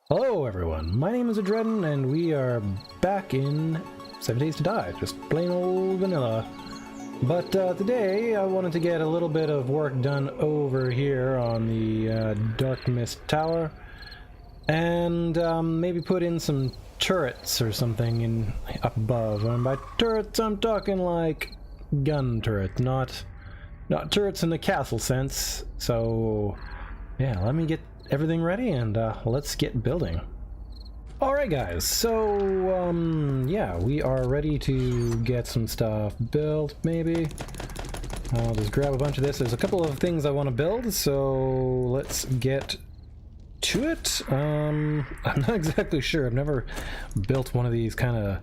Hello everyone, my name is Adreden and we are back in 7 Days to Die, just plain old vanilla. But today I wanted to get a little bit of work done over here on the Darkmiss Tower and maybe put in some turrets or something in up above. And by turrets I'm talking like gun turrets, not turrets in the castle sense. So yeah, let me get everything ready and let's get building. Alright guys, so yeah, we are ready to get some stuff built, maybe. I'll just grab a bunch of this. There's a couple of things I want to build, so let's get to it. I'm not exactly sure. I've never built one of these kind of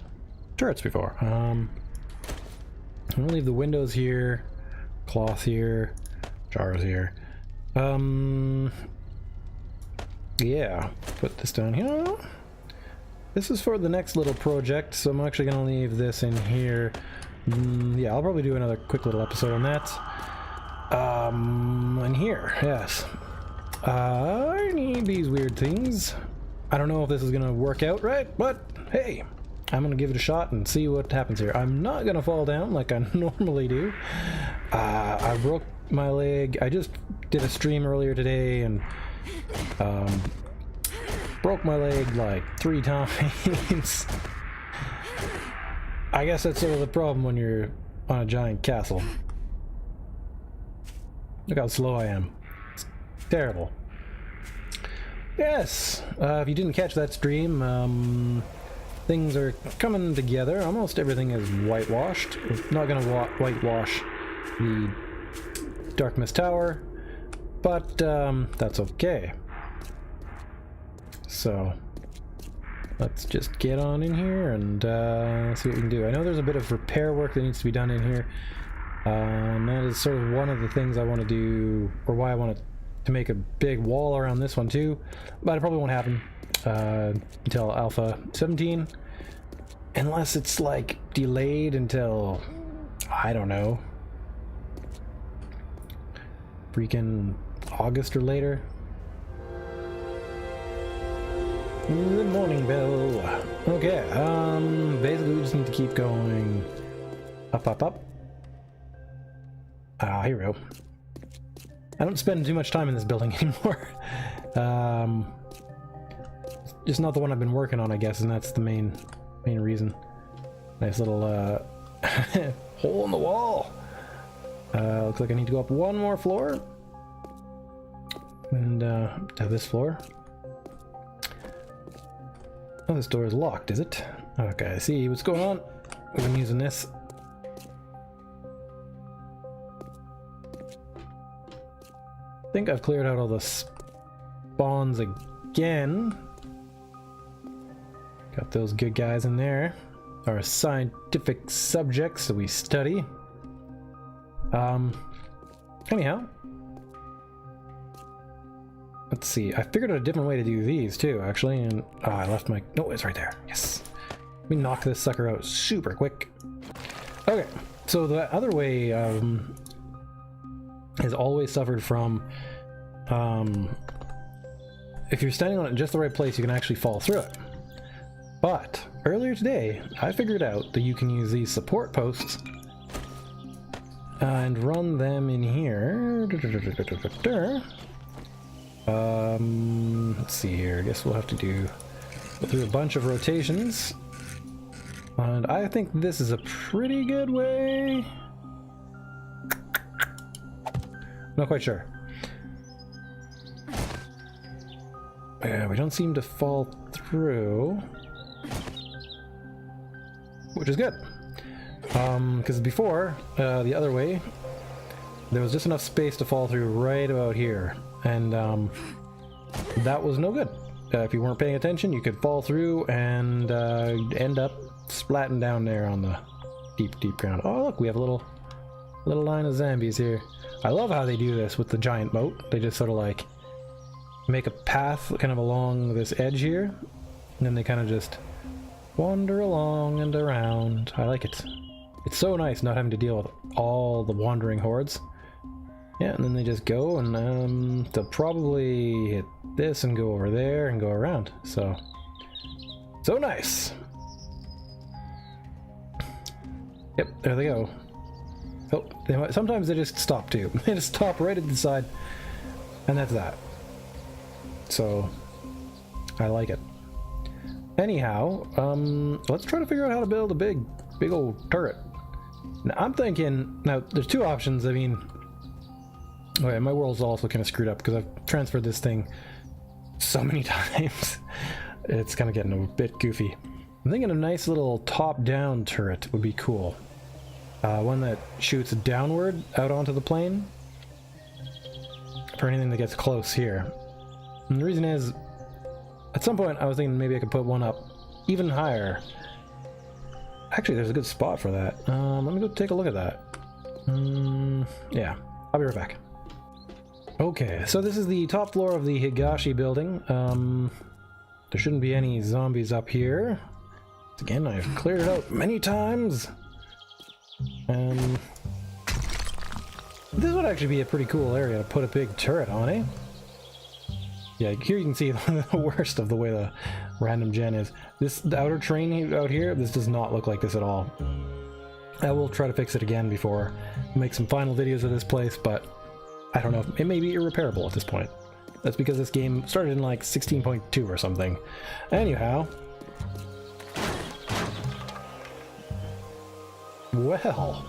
turrets before. I'm gonna leave the windows here, cloth here, jars here. Yeah, put this down here. This is for the next little project, so I'm actually going to leave this in here. Yeah, I'll probably do another quick little episode on that. And here, yes. I need these weird things. I don't know if this is going to work out right, but hey, I'm going to give it a shot and see what happens here. I'm not going to fall down like I normally do. I broke my leg. I just did a stream earlier today and broke my leg like 3 times. I guess that's sort of the problem when you're on a giant castle. Look how slow I am. It's terrible. Yes, if you didn't catch that stream, things are coming together. Almost everything is whitewashed. We're not going to whitewash the Darkmiss Tower, but that's okay. So let's just get on in here and see what we can do. I know there's a bit of repair work that needs to be done in here, and that is sort of one of the things I want to do, or why I want to make a big wall around this one too, but it probably won't happen until Alpha 17, unless it's like delayed until, I don't know, freaking August or later. Good morning, Bill. Okay, basically we just need to keep going up, up, up. Here we go. I don't spend too much time in this building anymore. Just not the one I've been working on, I guess, and that's the main reason. Nice little hole in the wall. Looks like I need to go up one more floor. And to this floor. Oh, this door is locked, is it? Okay, I see what's going on. We've been using this. I think I've cleared out all the spawns again. Got those good guys in there. Our scientific subjects that we study. Anyhow. Let's see, I figured out a different way to do these too, actually, and I left my... No, it's right there. Yes. Let me knock this sucker out super quick. Okay, so the other way has always suffered from... if you're standing on it in just the right place, you can actually fall through it. But earlier today, I figured out that you can use these support posts and run them in here. Let's see here. I guess we'll have to go through a bunch of rotations. And I think this is a pretty good way. Not quite sure. Yeah, we don't seem to fall through, which is good. Because before, the other way, there was just enough space to fall through right about here. And that was no good. If you weren't paying attention, you could fall through and end up splatting down there on the deep, deep ground. Oh, look, we have a little line of zombies here. I love how they do this with the giant moat. They just sort of like make a path kind of along this edge here, and then they kind of just wander along and around. I like it. It's so nice not having to deal with all the wandering hordes. Yeah, and then they just go, and they'll probably hit this and go over there and go around. So nice. Yep, there they go. Oh, sometimes they just stop too. They just stop right at the side, and that's that. So I like it. Anyhow, let's try to figure out how to build a big old turret. Now I'm thinking, now there's two options. I mean, okay, my world's also kind of screwed up because I've transferred this thing so many times. It's kind of getting a bit goofy. I'm thinking a nice little top-down turret would be cool. One that shoots downward out onto the plane for anything that gets close here. And the reason is, at some point I was thinking maybe I could put one up even higher. Actually, there's a good spot for that. Let me go take a look at that. Yeah, I'll be right back. Okay, so this is the top floor of the Higashi building. There shouldn't be any zombies up here. Again, I've cleared it out many times. This would actually be a pretty cool area to put a big turret on, eh? Yeah, here you can see the worst of the way the random gen is. The outer train out here, this does not look like this at all. I will try to fix it again before I make some final videos of this place, but I don't know. It may be irreparable at this point. That's because this game started in like 16.2 or something. Anyhow. Well,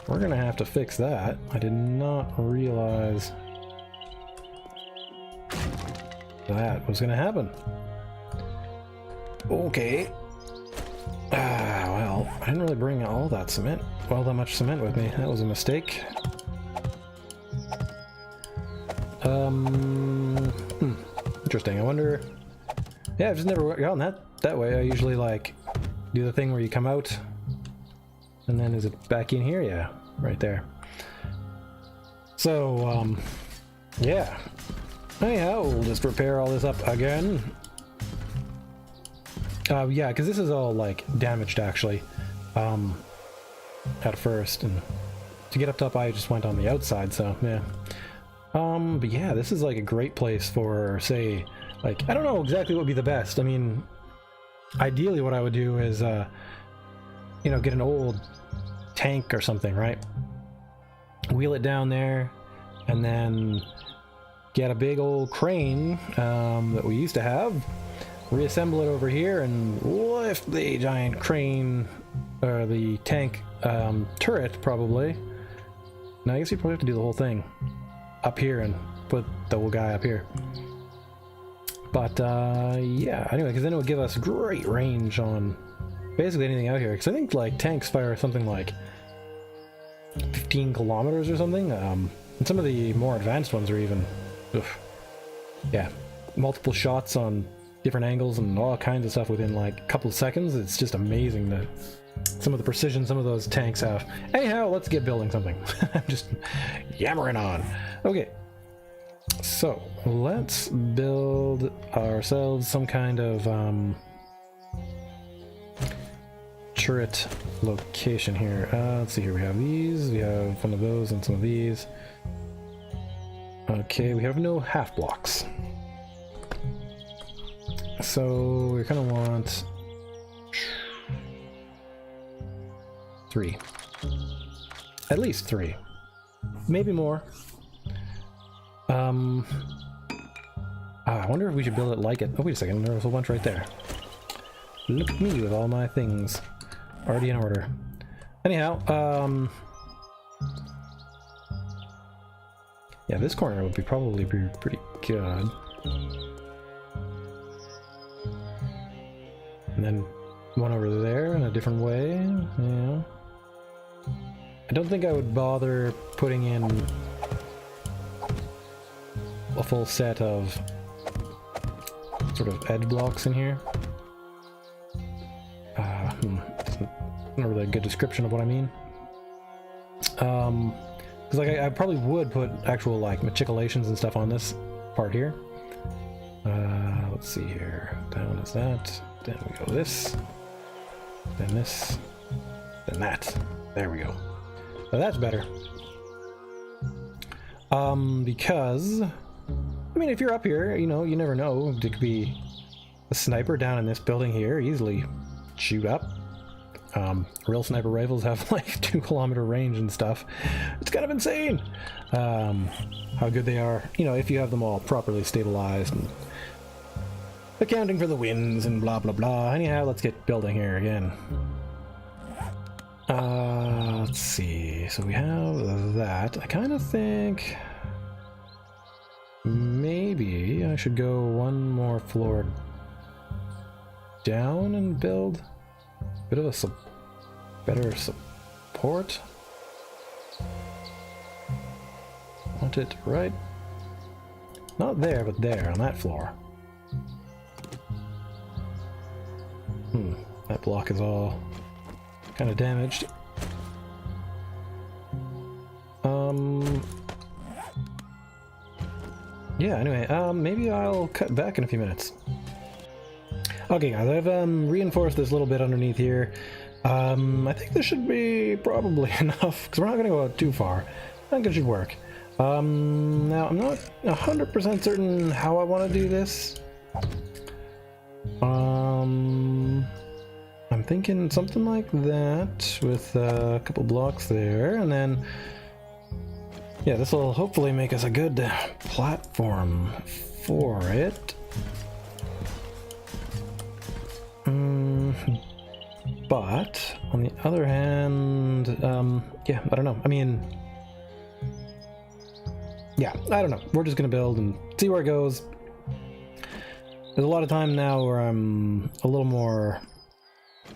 we're gonna have to fix that. I did not realize that was gonna happen. Okay. Well, I didn't really bring all that cement, all that much cement with me. That was a mistake. Interesting. I wonder. Yeah, I've just never gone that way. I usually like do the thing where you come out, and then is it back in here? Yeah, right there. So, yeah. Anyhow, we'll just repair all this up again. Yeah, because this is all like damaged actually. At first, and to get up top, I just went on the outside. So yeah. But yeah, this is like a great place for, say, like, I don't know exactly what would be the best. I mean, ideally what I would do is, you know, get an old tank or something, right? Wheel it down there, and then get a big old crane that we used to have, reassemble it over here, and lift the giant crane, or the tank turret, probably. Now, I guess you probably have to do the whole thing up here and put the whole guy up here. But yeah, anyway, because then it would give us great range on basically anything out here. Because I think like tanks fire something like 15 kilometers or something. And some of the more advanced ones are even, yeah, multiple shots on different angles and all kinds of stuff within like a couple of seconds. It's just amazing that some of the precision some of those tanks have. Anyhow, let's get building something. I'm just yammering on. Okay, so let's build ourselves some kind of turret location here. Let's see here. We have these. We have one of those and some of these. Okay, we have no half blocks. So we kind of want 3. At least 3. Maybe more. I wonder if we should build it like it. Oh, wait a second. There's a whole bunch right there. Look at me with all my things already in order. Anyhow, yeah, this corner would probably be pretty good. And then one over there in a different way. Yeah. I don't think I would bother putting in a full set of sort of edge blocks in here. Not really a good description of what I mean. Because like I probably would put actual like matriculations and stuff on this part here. Let's see here. Down is that. Then we go this. Then this. Then that. There we go. So that's better. Because, I mean, if you're up here, you know, you never know. There could be a sniper down in this building here, easily shoot up. Real sniper rifles have like 2-kilometer range and stuff. It's kind of insane how good they are, you know, if you have them all properly stabilized and accounting for the winds and blah blah blah. Anyhow, let's get building here again. Let's see. So we have that. I kind of think maybe I should go one more floor down and build a bit of a better support. Want it right, not there, but there on that floor. That block is all kind of damaged. Yeah, anyway, maybe I'll cut back in a few minutes. Okay guys, I've reinforced this little bit underneath here. I think this should be probably enough, because we're not going to go out too far. I think it should work. Now, I'm not 100% certain how I want to do this. I'm thinking something like that, with a couple blocks there, and then yeah, this will hopefully make us a good platform for it. But on the other hand, yeah, I don't know. I mean, yeah, I don't know. We're just gonna build and see where it goes. There's a lot of time now where I'm a little more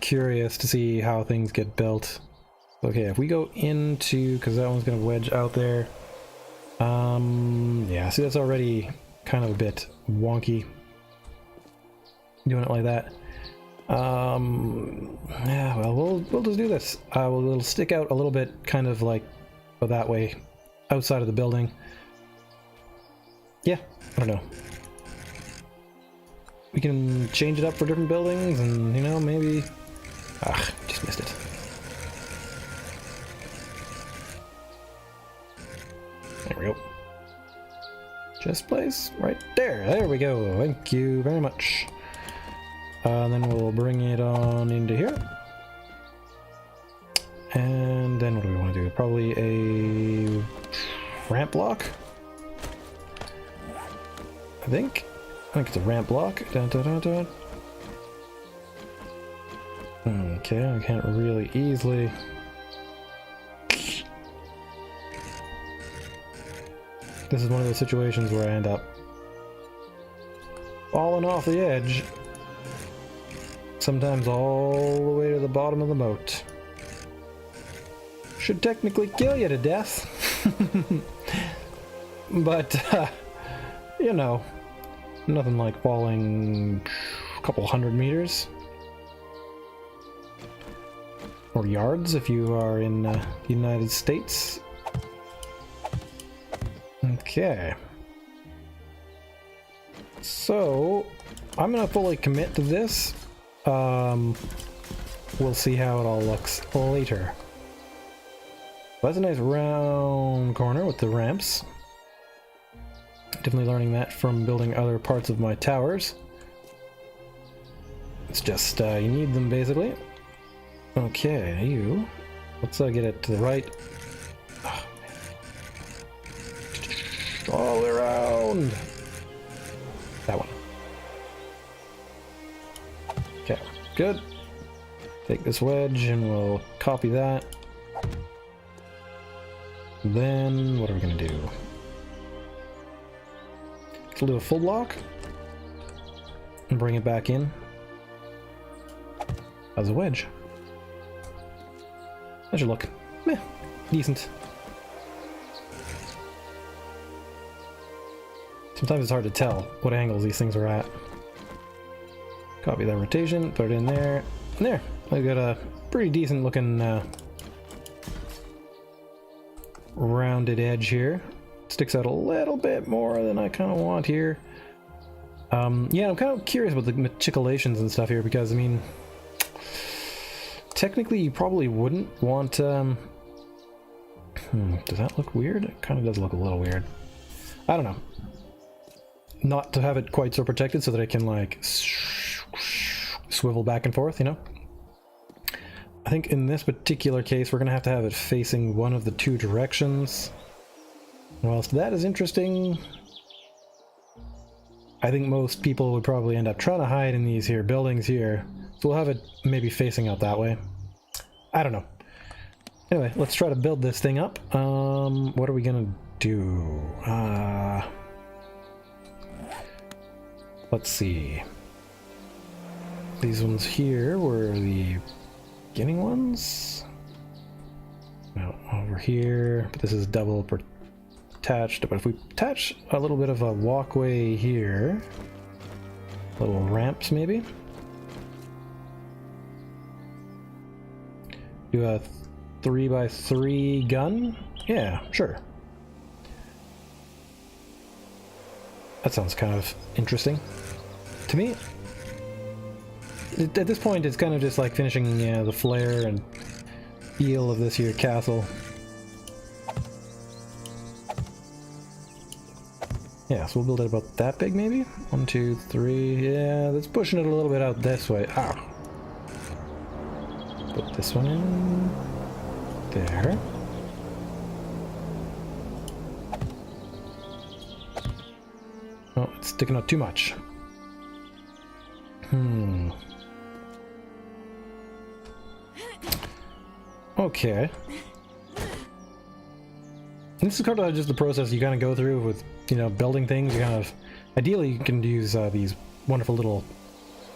curious to see how things get built. Okay, if we go into, because that one's gonna wedge out there. Yeah, see, that's already kind of a bit wonky doing it like that. Yeah, well, we'll just do this. We'll stick out a little bit, kind of like that way, outside of the building. Yeah, I don't know. We can change it up for different buildings, and you know, maybe. Just missed it. There we go. Just place right there. There we go. Thank you very much. And then we'll bring it on into here. And then what do we want to do? Probably a ramp block. I think it's a ramp block. Dun, dun, dun, dun. Okay, I can't really easily. This is one of those situations where I end up falling off the edge. Sometimes all the way to the bottom of the moat. Should technically kill you to death. But, you know, nothing like falling a couple 100 meters. Or yards if you are in the United States. Okay. So, I'm gonna fully commit to this. We'll see how it all looks later. That's a nice round corner with the ramps. Definitely learning that from building other parts of my towers. It's just, you need them basically. Okay, let's get it to the right. Oh, all around. That one. Okay, good. Take this wedge and we'll copy that. Then, what are we gonna do? We'll do a full block and bring it back in as a wedge. That should look decent. Sometimes it's hard to tell what angles these things are at. Copy that rotation, put it in there, and there. I've got a pretty decent looking rounded edge here. Sticks out a little bit more than I kind of want here. Yeah, I'm kind of curious about the matriculations and stuff here because, I mean, technically you probably wouldn't want Does that look weird? It kind of does look a little weird. I don't know. Not to have it quite so protected so that it can like swivel back and forth, you know? I think in this particular case we're gonna have to have it facing one of the two directions. Whilst that is interesting, I think most people would probably end up trying to hide in these here buildings here. So we'll have it maybe facing out that way. I don't know. Anyway, let's try to build this thing up. What are we gonna do? Let's see. These ones here were the beginning ones. No, over here. But this is double attached. But if we attach a little bit of a walkway here, little ramps maybe. Do a 3x3 gun? Yeah, sure. That sounds kind of interesting to me. At this point, it's kind of just like finishing the flair and feel of this here castle. Yeah, so we'll build it about that big, maybe? 1, 2, 3. Yeah, that's pushing it a little bit out this way. Ow. Put this one in there. Oh, it's sticking out too much. Okay. And this is kind of just the process you kind of go through with, you know, building things. You kind of, ideally you can use these wonderful little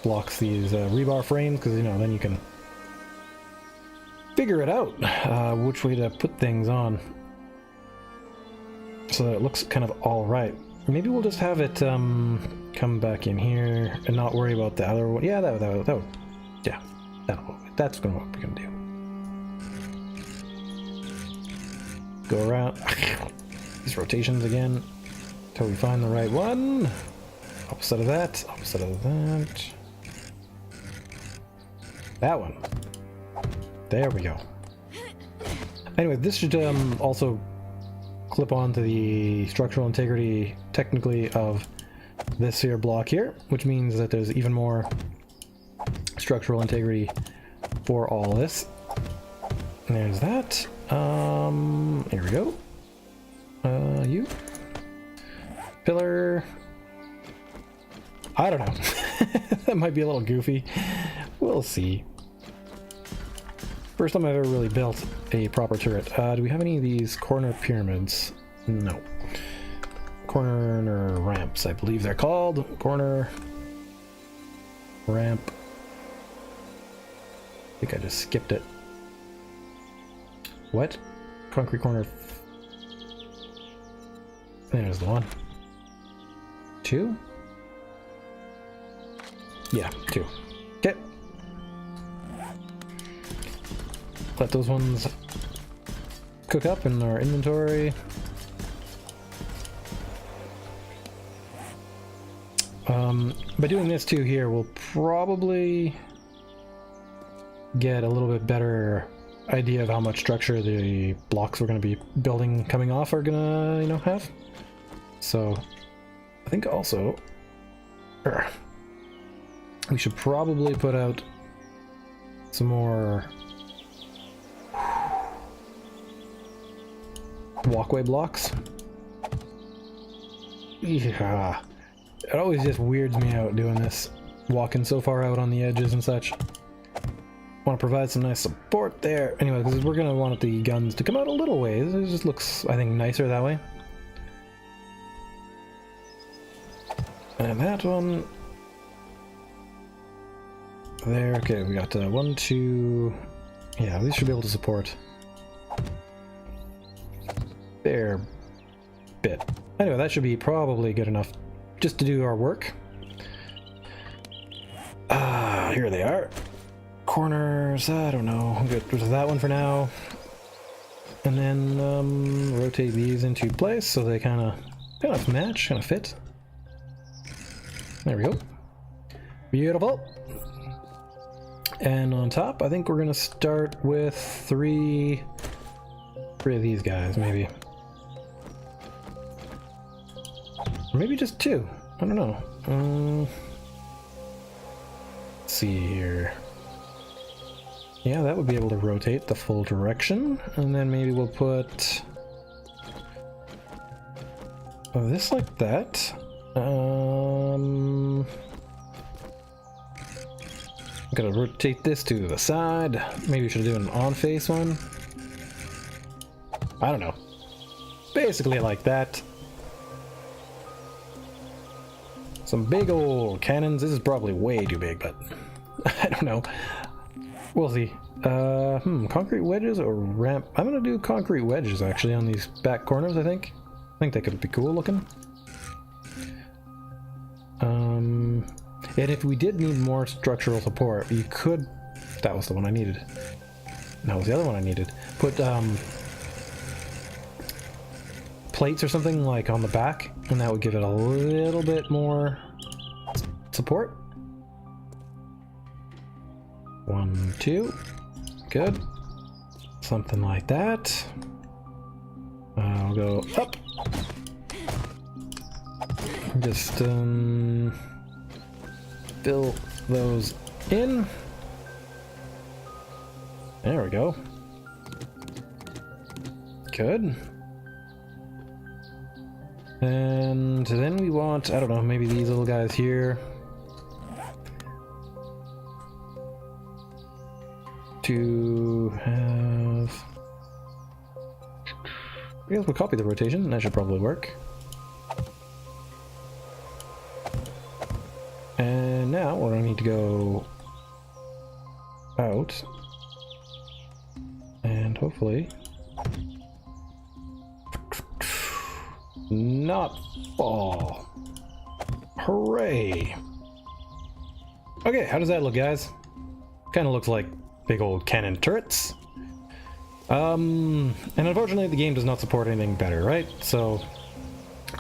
blocks, these rebar frames, because, you know, then you can figure it out which way to put things on so that it looks kind of all right. Maybe we'll just have it come back in here and not worry about the other one. Yeah, that's gonna what we're gonna do. Go around these rotations again until we find the right one. Opposite of that, opposite of that. That one. There we go. Anyway, this should also clip onto the structural integrity, technically, of this here block here, which means that there's even more structural integrity for all this. And there's that. Here we go. You. Pillar. I don't know. That might be a little goofy. We'll see. First time I've ever really built a proper turret. Do we have any of these corner pyramids? No. Corner ramps, I believe they're called. Corner ramp. I think I just skipped it. What? Concrete corner. There's the one. 2? Yeah, 2. Okay. Let those ones cook up in our inventory. By doing this too here, we'll probably get a little bit better idea of how much structure the blocks we're going to be building coming off are gonna, you know, have. So I think also we should probably put out some more walkway blocks. Yeah, it always just weirds me out doing this, walking so far out on the edges and such. Want to provide some nice support there. Anyway, because we're gonna want the guns to come out a little ways. It just looks, I think, nicer that way. And that one there. Okay, we got 1, 2. Yeah, these should be able to support fair bit. Anyway, that should be probably good enough just to do our work. Here they are. Corners, I don't know. I'll get rid of that one for now. And then rotate these into place so they kind of match, kind of fit. There we go. Beautiful. And on top, I think we're gonna start with 3 3 of these guys, maybe. Or maybe just 2. I don't know. Let's see here. Yeah, that would be able to rotate the full direction. And then maybe we'll put this like that. I'm gonna rotate this to the side. Maybe we should do an on-face one. I don't know. Basically like that. Some big old cannons. This is probably way too big, but I don't know. We'll see. Concrete wedges or ramp? I'm gonna do concrete wedges actually on these back corners, I think. I think they could be cool looking. And if we did need more structural support, you could... That was the one I needed. That was the other one I needed. Put, plates or something like on the back, and that would give it a little bit more support. 1, 2. Good. Something like that. I'll go up. Just fill those in. There we go. Good. And then we want, I don't know, maybe these little guys here. To have... I guess we'll copy the rotation, that should probably work. And now we're going to need to go out. And hopefully... not fall. Hooray! Okay, how does that look, guys? Kind of looks like big old cannon turrets. And unfortunately the game does not support anything better, right? So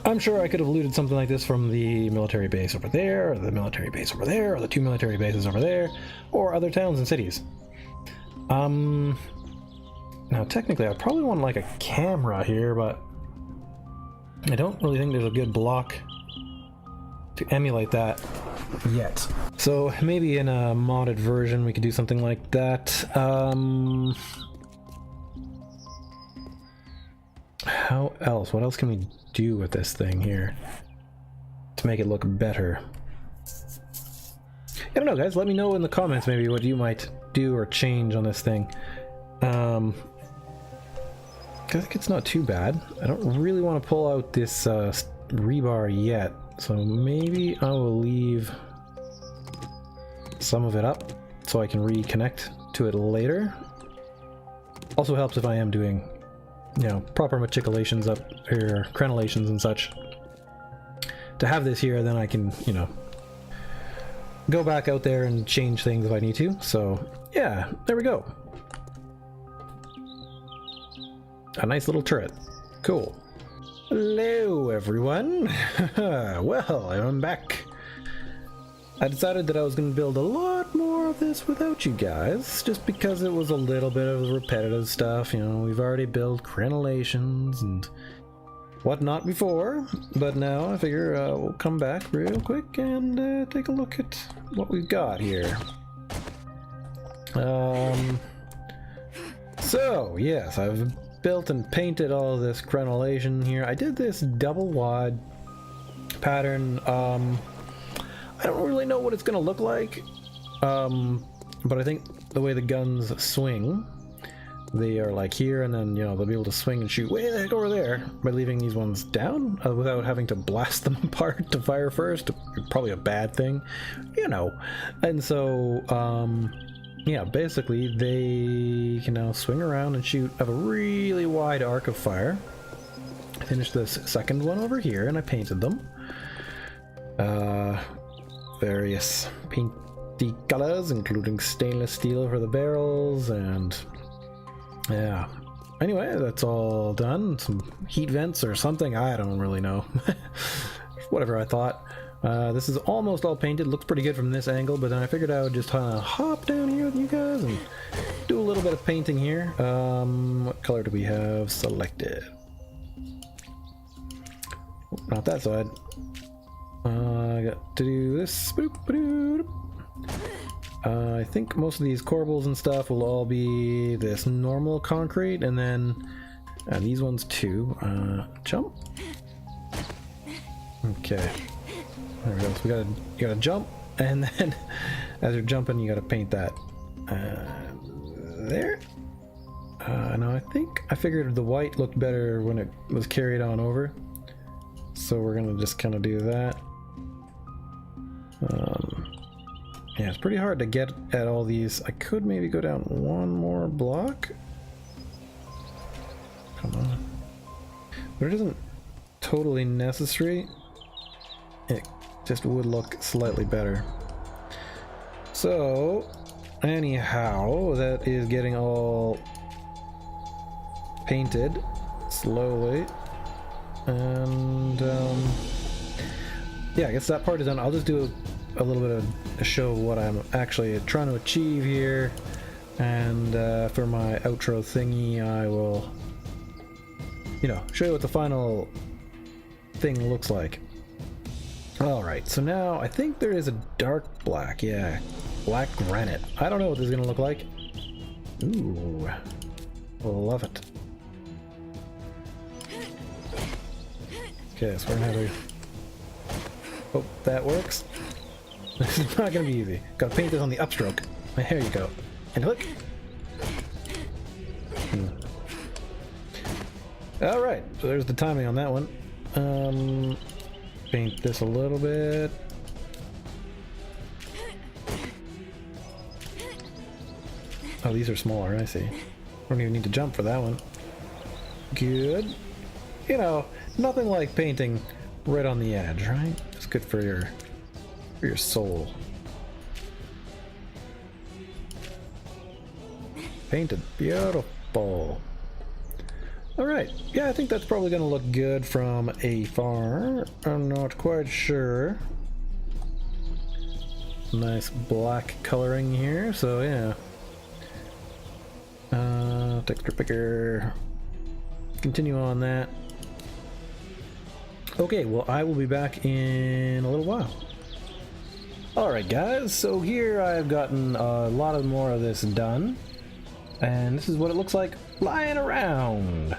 I'm sure I could have looted something like this from the military base over there, or the military base over there, or the 2 military bases over there, or other towns and cities. Now technically I probably want like a camera here, but I don't really think there's a good block to emulate that yet. So maybe in a modded version we could do something like that. How else? What else can we do with this thing here to make it look better? I don't know, guys. Let me know in the comments maybe what you might do or change on this thing. I think it's not too bad. I don't really want to pull out this rebar yet, so maybe I will leave some of it up so I can reconnect to it later. Also helps if I am doing, you know, proper matriculations up here, crenellations and such. To have this here, then I can, you know, go back out there and change things if I need to. So yeah, there we go. A nice little turret. Cool. Hello, everyone. Well, I'm back. I decided that I was going to build a lot more of this without you guys, just because it was a little bit of repetitive stuff. You know, we've already built crenellations and whatnot before, but now I figure we'll come back real quick and take a look at what we've got here. So, yes, I've built and painted all of this crenellation here. I did this double wide pattern. I don't really know what it's gonna look like, but I think the way the guns swing, they are like here, and then, you know, they'll be able to swing and shoot way the heck over there by leaving these ones down without having to blast them apart to fire first. Probably a bad thing, you know. And so yeah, basically they can now swing around and shoot, have a really wide arc of fire. I finished this second one over here and I painted them. Various painty colors, including stainless steel for the barrels, and yeah. Anyway, that's all done. Some heat vents or something, I don't really know. Whatever I thought. This is almost all painted. Looks pretty good from this angle, but then I figured I would just hop down here with you guys and do a little bit of painting here. What color do we have selected? Not that side. I got to do this. I think most of these corbels and stuff will all be this normal concrete, and then these ones too. Jump. Okay. There we go. So you gotta jump, and then as you're jumping, you gotta paint that. There. No, I think I figured the white looked better when it was carried on over. So we're gonna just kind of do that. Yeah, it's pretty hard to get at all these. I could maybe go down one more block. Come on. But it isn't totally necessary. It just would look slightly better. So, anyhow, that is getting all painted slowly. And, yeah, I guess that part is done. I'll just do a little bit of a show of what I'm actually trying to achieve here. And for my outro thingy, I will, you know, show you what the final thing looks like. Alright, so now I think there is a dark black, yeah, black granite. I don't know what this is going to look like. Ooh, love it. Okay, so we're going to have a... Oh, that works. This is not going to be easy. Gotta paint this on the upstroke. There you go. And click. Alright, so there's the timing on that one. Paint this a little bit. Oh, these are smaller, I see. Don't even need to jump for that one. Good. You know, nothing like painting right on the edge, right? It's good for your soul. Painted. Beautiful. Alright, yeah, I think that's probably going to look good from afar. I'm not quite sure. Nice black coloring here, so yeah. Texture picker. Continue on that. Okay, well, I will be back in a little while. Alright guys, so here I've gotten a lot more of this done. And this is what it looks like lying around.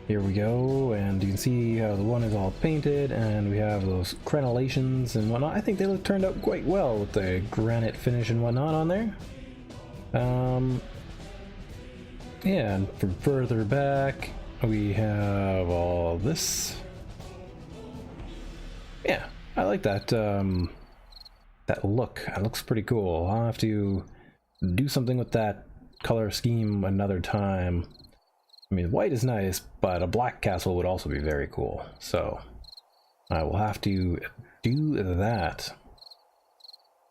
Here we go, and you can see how the one is all painted, and we have those crenellations and whatnot. I think they turned out quite well with the granite finish and whatnot on there. Yeah, and from further back, we have all this. Yeah, I like that, that look. It looks pretty cool. I'll have to do something with that color scheme another time. I mean, white is nice, but a black castle would also be very cool. So I will have to do that.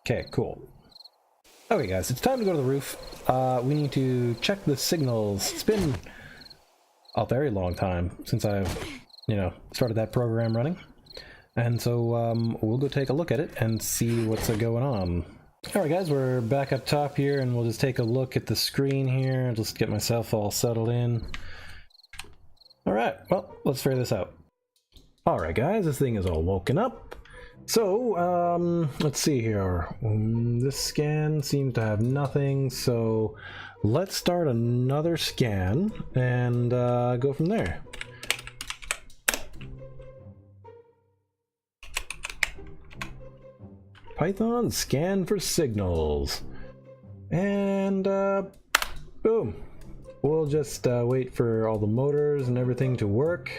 Okay, cool. Okay guys, it's time to go to the roof. We need to check the signals. It's been a very long time since I've, you know, started that program running. And so we'll go take a look at it and see what's going on. Alright guys, we're back up top here, and we'll just take a look at the screen here and just get myself all settled in. Alright, well, let's figure this out. Alright guys, this thing is all woken up. So, let's see here. This scan seems to have nothing, so let's start another scan and go from there. Python scan for signals. And boom. We'll just wait for all the motors and everything to work,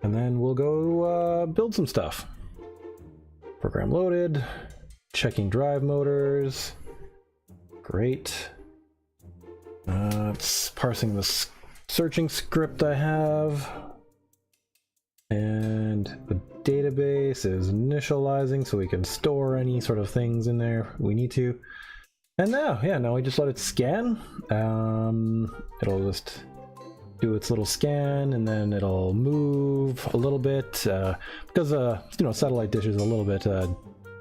and then we'll go build some stuff. Program loaded. Checking drive motors. Great. It's parsing the searching script I have. And the database is initializing so we can store any sort of things in there we need to. And now, yeah, now we just let it scan. It'll just do its little scan, and then it'll move a little bit because you know, satellite dish is a little bit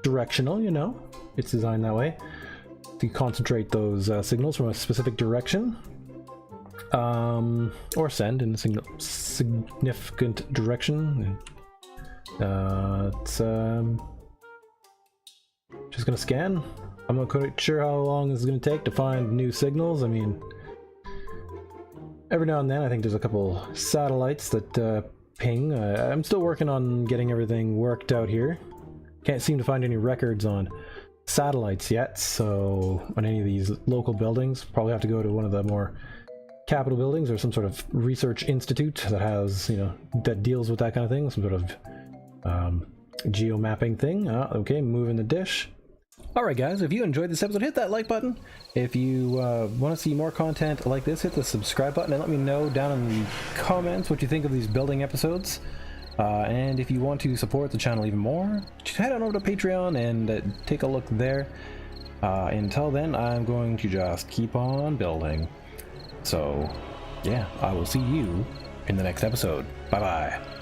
directional. You know, it's designed that way to concentrate those signals from a specific direction, or send in a significant direction. It's just gonna scan. I'm not quite sure how long this is gonna take to find new signals. I mean, every now and then I think there's a couple satellites that ping. I'm still working on getting everything worked out here. Can't seem to find any records on satellites yet, so on any of these local buildings, probably have to go to one of the more capital buildings or some sort of research institute that has, you know, that deals with that kind of thing, some sort of geo-mapping thing. Okay, moving the dish. Alright guys, if you enjoyed this episode, hit that like button. If you want to see more content like this, hit the subscribe button and let me know down in the comments what you think of these building episodes. And if you want to support the channel even more, just head on over to Patreon and take a look there. Until then, I'm going to just keep on building. So, yeah, I will see you in the next episode. Bye-bye.